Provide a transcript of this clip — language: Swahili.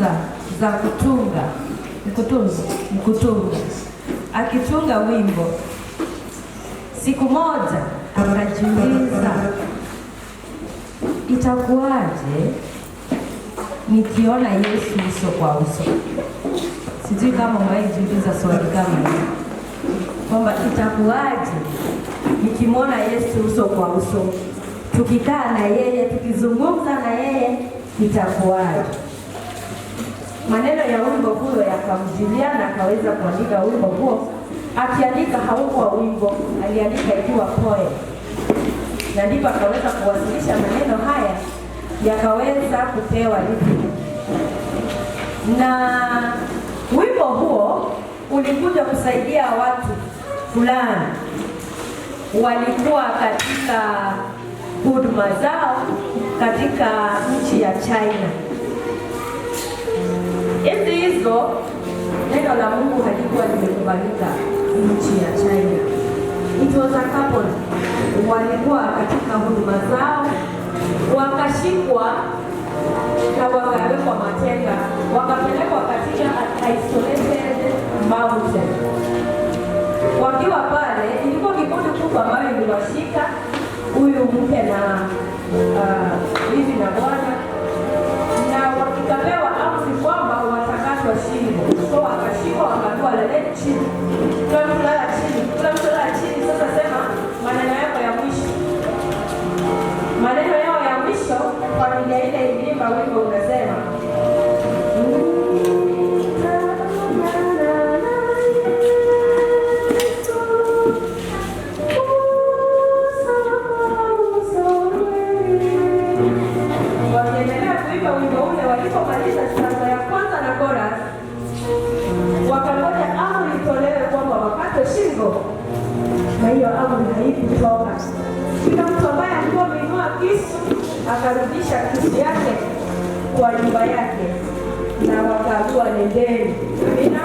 sifa za kutunga, mkutunga akitunga wimbo. Siku moja akajiuliza, itakuwaje nikiona Yesu uso kwa uso? Sijui kama mwajiuliza swali kama hili, kwamba itakuwaje nikimwona Yesu uso kwa uso, tukikaa na yeye, tukizungumza na yeye, itakuwaje? Maneno ya wimbo huo yakamjilia na akaweza kuandika wimbo huo. Akiandika haukuwa wimbo, aliandika ikiwa poem, na ndipo akaweza kuwasilisha maneno haya, yakaweza kupewa hivi. Na wimbo huo ulikuja kusaidia watu fulani walikuwa katika huduma zao katika nchi ya China. Enzi hizo neno la Mungu halikuwa limekubalika nchi ya China. It was a couple walikuwa katika huduma zao, wakashikwa na wakawekwa mateka, wakapelekwa katika isolated mountain. Wakiwa pale, ilikuwa kikundi kubwa ambayo iliwashika huyu mke na hivi na bwana, na wakikapewa amri kwamba watakatwa shingo. So wakashikwa, wakaambiwa laleni chini, kila mtu lala chini, kila mtu lala chini. Sasa sema maneno yako ya mwisho. Maneno yao ya mwisho, familia ile iliimba wimbo unasema, wakiendelea kuimba wimbo ule. Walipomaliza stanza ya kwanza na chorus, wakangoja amri itolewe kwamba wakate shingo, na hiyo amri haikutoka. Kila mtu ambaye alikuwa ameinua kisu akarudisha kisu yake kwa nyumba yake, na wakaambiwa nendeni. Amina.